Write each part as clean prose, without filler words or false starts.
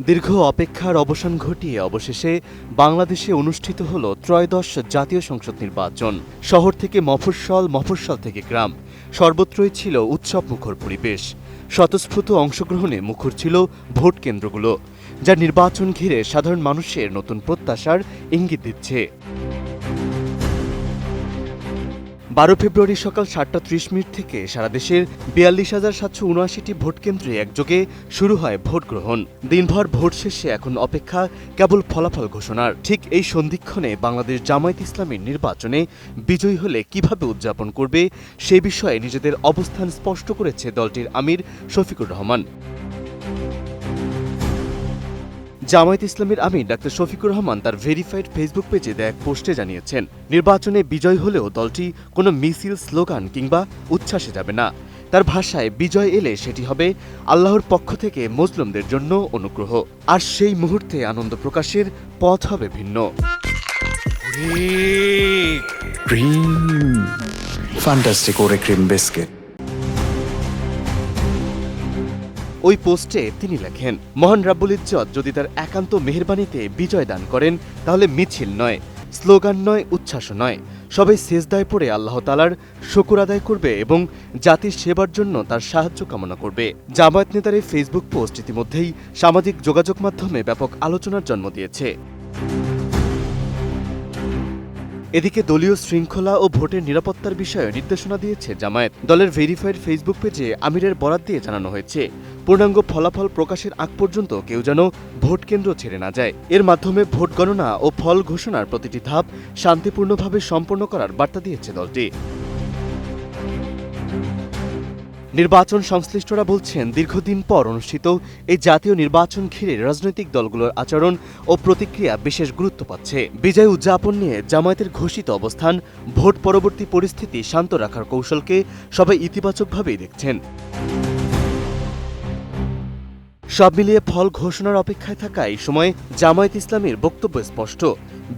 দীর্ঘ অপেক্ষার অবসান ঘটিয়ে অবশেষে বাংলাদেশে অনুষ্ঠিত হল ত্রয়োদশ জাতীয় সংসদ নির্বাচন। শহর থেকে মফস্বল, মফস্বল থেকে গ্রাম, সর্বত্রই ছিল উৎসবমুখর পরিবেশ। স্বতঃস্ফূর্ত অংশগ্রহণে মুখর ছিল ভোট কেন্দ্রগুলো, যা নির্বাচন ঘিরে সাধারণ মানুষের নতুন প্রত্যাশার ইঙ্গিত দিচ্ছে। 12 ফেব্রুয়ারি সকাল 7:30 থেকে সারা দেশের 42,779টি ভোটকেন্দ্রে একযোগে শুরু হয় ভোট গ্রহণ। দিনভর ভোট শেষে এখন অপেক্ষা কেবল ফলাফল ঘোষণার। ঠিক এই সন্ধিক্ষণে বাংলাদেশ জামায়াত ইসলামীর নির্বাচনে বিজয়ী হলে কিভাবে উদযাপন করবে সে বিষয়ে নিজেদের অবস্থান স্পষ্ট করেছে দলটির আমির শফিকুর রহমান। জামায়াত ইসলামীর আমির ডাক্তার শফিকুর রহমান তার ভেরিফাইড ফেসবুক পেজে দেয়া এক পোস্টে জানিয়েছেন, নির্বাচনে বিজয় হলেও দলটি কোনো মিছিল, স্লোগান কিংবা উচ্ছ্বাসে যাবে না। তার ভাষায়, বিজয় এলে সেটি হবে আল্লাহর পক্ষ থেকে মুসলিমদের জন্য অনুগ্রহ, আর সেই মুহূর্তে আনন্দ প্রকাশের পথ হবে ভিন্ন। ফ্যান্টাস্টিক ওরে ক্রিম বিস্কিট। ওই পোস্টে তিনি লেখেন, মহান রাব্বুল ইজ্জত যদি তার একান্ত মেহেরবানিতে বিজয় দান করেন, তাহলে মিছিল নয়, স্লোগান নয়, উচ্ছ্বাস নয়, সবাই সেজদায় পড়ে আল্লাহ তাআলার শুকর আদায় করবে এবং জাতির সেবার জন্য তার সাহায্য কামনা করবে। জামায়াত নেতার এই ফেসবুক পোস্ট ইতিমধ্যেই সামাজিক যোগাযোগ মাধ্যমে ব্যাপক আলোচনার জন্ম দিয়েছে। এদিকে দলীয় শৃঙ্খলা ও ভোটের নিরাপত্তার বিষয়ে নির্দেশনা দিয়েছে জামায়াত। দলের ভেরিফাইড ফেসবুক পেজে আমিরের বরাত দিয়ে জানানো হয়েছে, পূর্ণাঙ্গ ফলাফল প্রকাশের আগ পর্যন্ত কেউ যেন ভোট কেন্দ্র ছেড়ে না যায়। এর মাধ্যমে ভোট গণনা ও ফল ঘোষণার প্রতিটি ধাপ শান্তিপূর্ণভাবে সম্পন্ন করার বার্তা দিয়েছে দলটি। নির্বাচন সংশ্লিষ্টরা বলছেন, দীর্ঘদিন পর অনুষ্ঠিত এই জাতীয় নির্বাচন ঘিরে রাজনৈতিক দলগুলোর আচরণ ও প্রতিক্রিয়া বিশেষ গুরুত্ব পাচ্ছে। বিজয় উদযাপন নিয়ে জামায়াতের ঘোষিত অবস্থান, ভোট পরবর্তী পরিস্থিতি শান্ত রাখার কৌশলকে সবাই ইতিবাচকভাবেই দেখছেন। সব মিলিয়ে ফল ঘোষণার অপেক্ষায় থাকা এই সময় জামায়াত ইসলামীর বক্তব্য স্পষ্ট,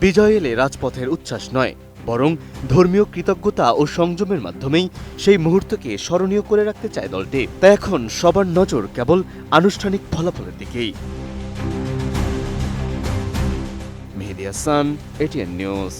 বিজয় এলে রাজপথের উচ্ছ্বাস নয়, বরং ধর্মীয় কৃতজ্ঞতা ও সংযমের মাধ্যমেই সেই মুহূর্তকে স্মরণীয় করে রাখতে চায় দলটি। তাই এখন সবার নজর কেবল আনুষ্ঠানিক ফলাফলের দিকেই। মেহেদী হাসান, এটিএন নিউজ।